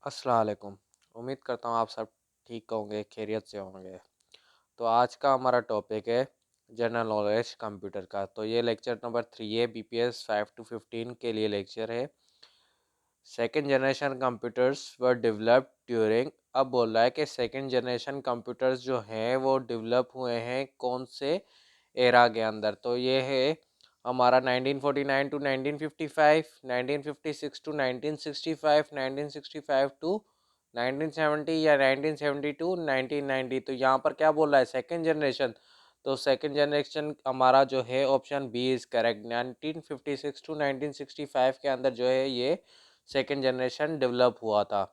अस्सलाम वालेकुम। उम्मीद करता हूँ आप सब ठीक होंगे, खैरियत से होंगे। तो आज का हमारा टॉपिक है जनरल नॉलेज कंप्यूटर का। तो ये लेक्चर नंबर 3 है, BPS 5 to 15 के लिए लेक्चर है। Second generation computers were developed during. अब बोल रहा है कि सेकेंड जनरेशन कंप्यूटर्स जो हैं वो डेवलप हुए हैं कौन से एरा के अंदर। तो ये है हमारा 1949 टू 1955, 1956 टू 1965, 1965 टू 1970 या 1970 टू 1990। तो यहाँ पर क्या बोल रहा है, सेकेंड जनरेशन। तो सेकेंड जनरेशन हमारा जो है option B is correct. 1956 to 1965 के अंदर जो है ये सेकेंड जनरेशन डेवलप हुआ था।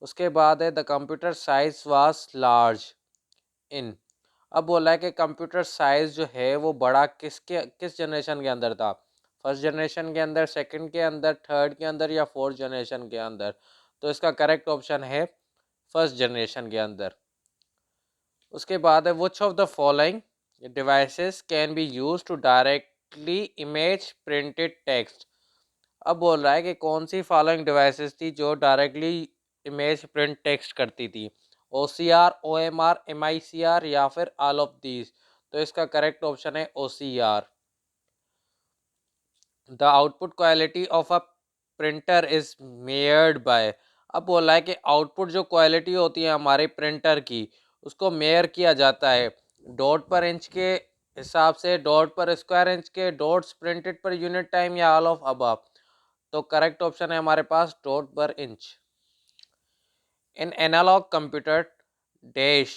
उसके बाद है the computer size was large in. अब बोला है कि कंप्यूटर साइज जो है वो बड़ा किस जनरेशन के अंदर था। फर्स्ट जनरेशन के अंदर, सेकंड के अंदर, थर्ड के अंदर या फोर्थ जनरेशन के अंदर। तो इसका करेक्ट ऑप्शन है फर्स्ट जनरेशन के अंदर। उसके बाद है which of the following devices can be use to directly image printed text. अब बोल रहा है कि कौन सी फॉलोइंग डिवाइसेस थी जो डायरेक्टली इमेज प्रिंट टेक्स्ट करती थी। OCR, OMR, MICR या फिर ऑल ऑफ दीज। तो इसका करेक्ट ऑप्शन है OCR। The output quality of a printer is measured by. अब बोला है कि आउटपुट जो क्वालिटी होती है हमारे प्रिंटर की, उसको मेयर किया जाता है डॉट पर इंच के हिसाब से, डॉट पर स्क्वायर इंच के, dots printed per unit time या ऑल ऑफ अबव। तो करेक्ट ऑप्शन है हमारे पास dot per inch. In analog computer dash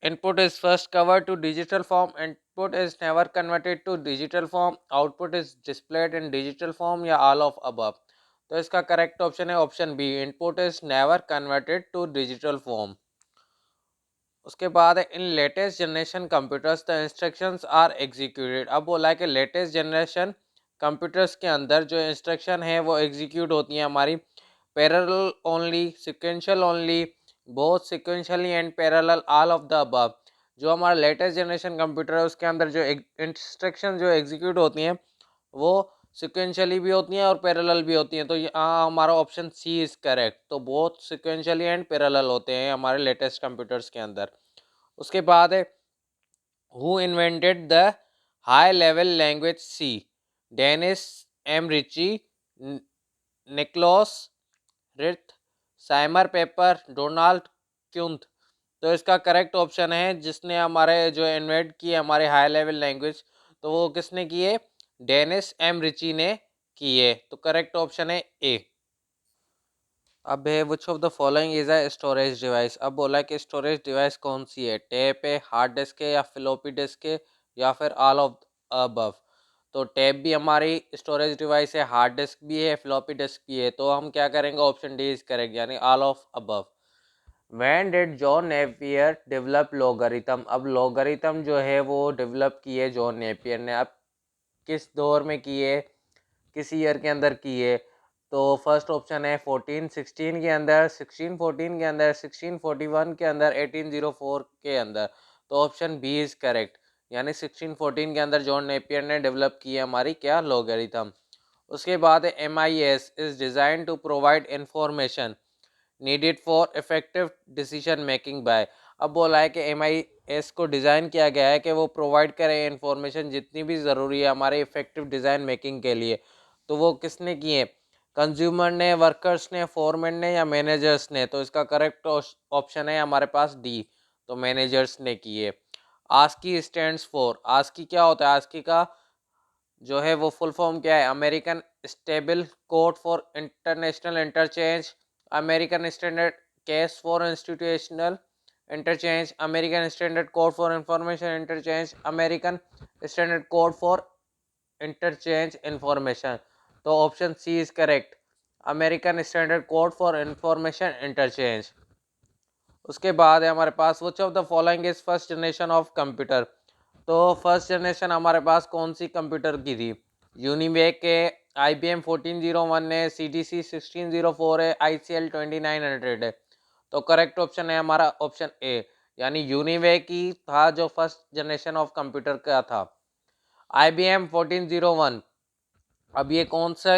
input is first covered to digital form, input is never converted to digital form, output is displayed in digital form या all of above। तो इसका correct option है option B, input is never converted to digital form. उसके बाद है in latest generation computers the instructions are executed. अब बोला है कि लेटेस्ट जनरेशन कंप्यूटर्स के अंदर जो इंस्ट्रक्शन है वो एग्जीक्यूट होती हैं हमारी parallel only, sequential only, both sequentially and parallel, all of the above. जो हमारा लेटेस्ट जनरेशन कंप्यूटर है उसके अंदर जो इंस्ट्रक्शन जो एग्जीक्यूट होती हैं वो सिक्वेंशियली भी होती हैं और पैरेलल भी होती हैं। तो यहाँ हमारा ऑप्शन सी इज़ करेक्ट। तो बोथ सिक्वेंशियली एंड पैरेलल होते हैं हमारे लेटेस्ट कंप्यूटर्स के अंदर। उसके बाद है who invented the high level language C. Dennis M Ritchie, Nicholas Wirth, Seymour Papert, Donald Knuth. तो इसका करेक्ट ऑप्शन है जिसने हमारे जो इन्वेंट किए हमारे हाई लेवल लैंग्वेज, तो वो किसने किए, डेनिस एम रिची ने किए। तो करेक्ट ऑप्शन है ए। अब है which of the following is a storage device. अब बोला है कि स्टोरेज डिवाइस कौन सी है, टैप है, हार्ड डिस्क है या फ्लॉपी डिस्क है या फिर ऑल ऑफ अबव। तो टैप भी हमारी स्टोरेज डिवाइस है, हार्ड डिस्क भी है, फ्लॉपी डिस्क भी है। तो हम क्या करेंगे, ऑप्शन डी इज करेक्ट यानी all of above. When did John Napier develop logarithm. अब लॉगरिथम जो है वो डेवलप किए जॉन नेपियर ने। अब किस दौर में किए, किस ईयर के अंदर किए। तो फर्स्ट ऑप्शन है 1416 के अंदर, 1614 के अंदर, 1641 के अंदर, 1804 के अंदर। तो ऑप्शन बी इज करेक्ट यानी 1614 के अंदर जॉन नेपियर ने डेवलप किया हमारी क्या, लॉगरिथम। उसके बाद है MIS is design to provide information needed for effective decision making by. अब बोला है कि MIS को डिज़ाइन किया गया है कि वो प्रोवाइड करे इंफॉर्मेशन जितनी भी ज़रूरी है हमारे इफेक्टिव डिज़ाइन मेकिंग के लिए। तो वो किसने किए, कंज्यूमर ने, वर्कर्स ने, फोरमैन ने या मैनेजर्स ने। तो इसका करेक्ट ऑप्शन है हमारे पास डी, तो मैनेजर्स ने किए। आस्की स्टैंड्स फॉर, आस्की क्या होता है, आस्की का जो है वो फुल फॉर्म क्या है, American stable code for international interchange, American standard case for institutional interchange, American standard code for information interchange, American standard code for interchange information. तो option C is correct, American standard code for information interchange. उसके बाद है हमारे पास which of the following is first generation of computer. तो first generation हमारे पास कौन सी कंप्यूटर की थी, यूनिवेक के, IBM 1401 है, CDC 1604 है, ICL 2900 है। तो करेक्ट ऑप्शन है हमारा ऑप्शन ए यानी यूनिवेक ही था जो फर्स्ट जनरेशन ऑफ कंप्यूटर का था। IBM 1401, अब ये कौन सा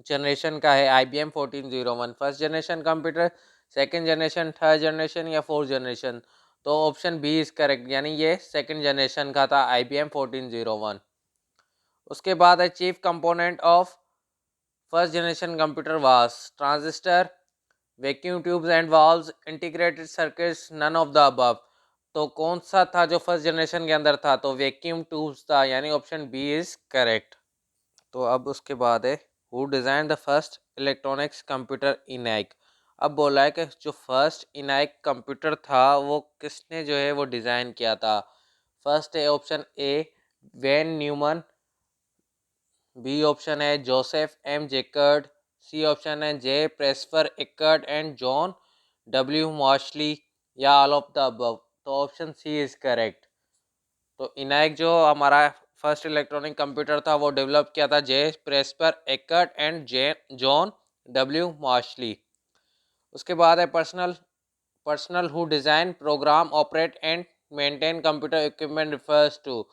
जनरेशन का है IBM 1401, first generation computer, second generation, third generation या फोर्थ जनरेशन? तो ऑप्शन बी इज करेक्ट, यानी ये सेकंड जनरेशन का था IBM 1401। उसके बाद है chief component of first generation computer was transistor, vacuum tubes and valves, integrated circuits, none of the above. तो कौन सा था जो फर्स्ट जनरेशन के अंदर था? तो वैक्यूम ट्यूब्स था, यानी ऑप्शन बी इज करेक्ट। तो अब उसके बाद है who design the first electronics computer ENIAC. अब बोला है कि जो फर्स्ट इनैक कंप्यूटर था वो किसने जो है वो डिज़ाइन किया था? फर्स्ट है option A Von Neumann, B option है Joseph M Jacquard, C option है J Presper Eckert and John W Mauchly, या ऑल ऑफ द अबव। तो ऑप्शन सी इज करेक्ट। तो इनैक जो हमारा फर्स्ट इलेक्ट्रॉनिक कंप्यूटर था वो डेवलप किया था J Presper Eckert and J John W Mauchly. उसके बाद है personnel who design program operate and maintain computer equipment refers to.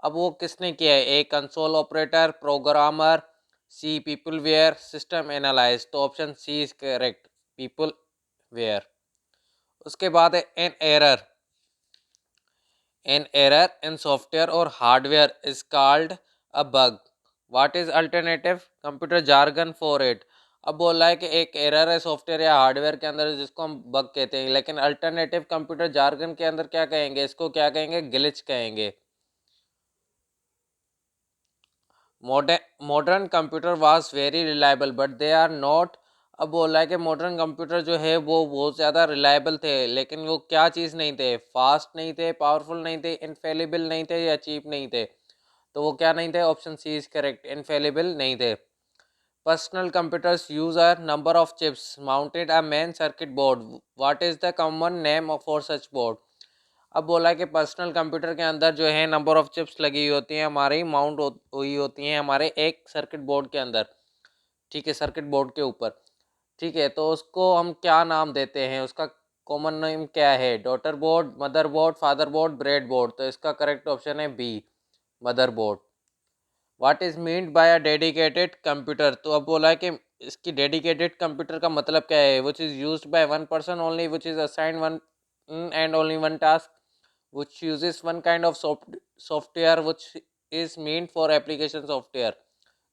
अब वो किसने किया है? A console operator, programmer, C peopleware, system analyse. तो option C is correct, peopleware. उसके बाद है एन एरर इन सॉफ्टवेयर और hardware is called a bug, what is alternative computer jargon for it. अब बोल रहा है कि एक एरर है सॉफ्टवेयर या हार्डवेयर के अंदर जिसको हम बग कहते हैं, लेकिन अल्टरनेटिव कंप्यूटर जार्गन के अंदर क्या कहेंगे? इसको क्या कहेंगे? ग्लिच कहेंगे। Modern computer was very reliable but they are not. अब बोल रहा है कि मॉडर्न कंप्यूटर जो है वो बहुत ज़्यादा रिलायबल थे, लेकिन वो क्या चीज़ नहीं थे? फास्ट नहीं थे, पावरफुल नहीं थे, इनफेलिबल नहीं थे, या चीप नहीं थे। तो वो क्या नहीं थे? Option C is correct, infallible नहीं थे। Personal computers use a number of chips mounted a main circuit board, what is the common name for such board. अब बोला है कि पर्सनल कंप्यूटर के अंदर जो है नंबर ऑफ चिप्स लगी हुई होती हैं, हमारी माउंट हुई होती हैं हमारे एक सर्किट बोर्ड के अंदर। ठीक है, सर्किट बोर्ड के ऊपर। ठीक है, तो उसको हम क्या नाम देते हैं? उसका कॉमन नेम क्या है? Daughter board, mother board, father board, bread board. तो इसका करेक्ट ऑप्शन है B, mother board. What is meant by a dedicated computer. तो अब बोला है कि इसकी डेडिकेटेड कंप्यूटर का मतलब क्या है? Which is used by one person only, which is assigned one and only one task, which uses one kind of software which is meant for application software।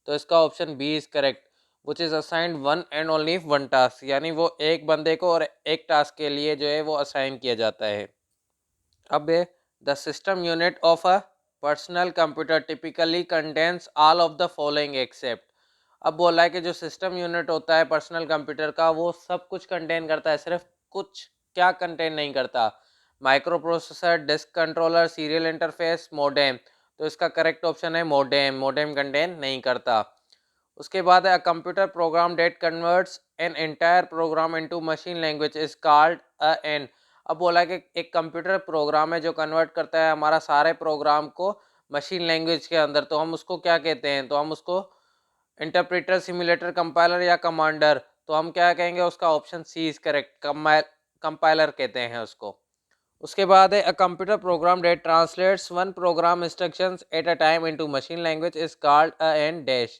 तो इसका option B is correct, which is assigned one and only one task, यानी वो एक बंदे को और एक task के लिए जो है वो असाइन किया जाता है। अब the system unit of a personal computer typically contains all of the following except. अब बोला है कि जो सिस्टम यूनिट होता है पर्सनल कंप्यूटर का वो सब कुछ कंटेन करता है, सिर्फ कुछ क्या कंटेन नहीं करता? Microprocessor, disk controller, serial interface, modem. तो इसका करेक्ट ऑप्शन है मोडेम, मोडेम कंटेन नहीं करता। उसके बाद है computer program that converts an entire program into machine language is called a an. अब बोला है कि एक कंप्यूटर प्रोग्राम है जो कन्वर्ट करता है हमारा सारे प्रोग्राम को मशीन लैंग्वेज के अंदर, तो हम उसको क्या कहते हैं? तो हम उसको इंटरप्रेटर, सिमुलेटर, कंपाइलर या कमांडर। तो हम क्या कहेंगे? उसका option C is correct, compiler कहते हैं उसको। उसके बाद है a computer program that translates one program instructions at a time into machine language is called a an dash.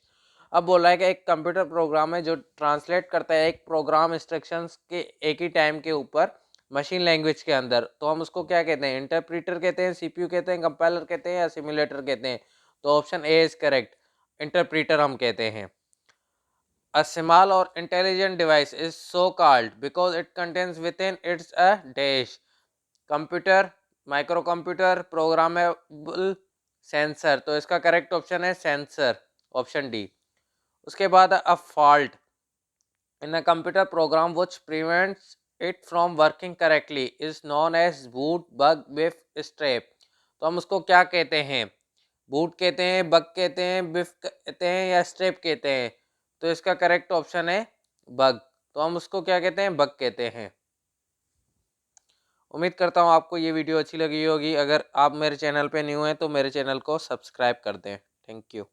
अब बोला है कि एक कंप्यूटर प्रोग्राम है जो ट्रांसलेट करता है एक प्रोग्राम इंस्ट्रक्शंस के एक ही टाइम के ऊपर मशीन लैंग्वेज के अंदर, तो हम उसको क्या कहते हैं? इंटरप्रीटर कहते हैं, सीपीयू कहते हैं, कंपाइलर कहते हैं, या सिमुलेटर कहते हैं? तो option A is correct, interpreter हम कहते हैं। A small or intelligent device is so called because it contains within its a dash computer, micro computer, programmable, sensor. तो इसका करेक्ट ऑप्शन है सेंसर, ऑप्शन डी। उसके बाद a fault in a computer program which prevents it from working correctly is known as boot bug whiff strap. तो हम उसको क्या कहते हैं? बूट कहते हैं, बग कहते हैं, बिफ कहते हैं, या स्ट्रैप कहते हैं? तो इसका करेक्ट ऑप्शन है बग। तो हम उसको क्या कहते हैं? बग कहते हैं। उम्मीद करता हूँ आपको ये वीडियो अच्छी लगी होगी। अगर आप मेरे चैनल पे न्यू हैं तो मेरे चैनल को सब्सक्राइब कर दें। Thank you.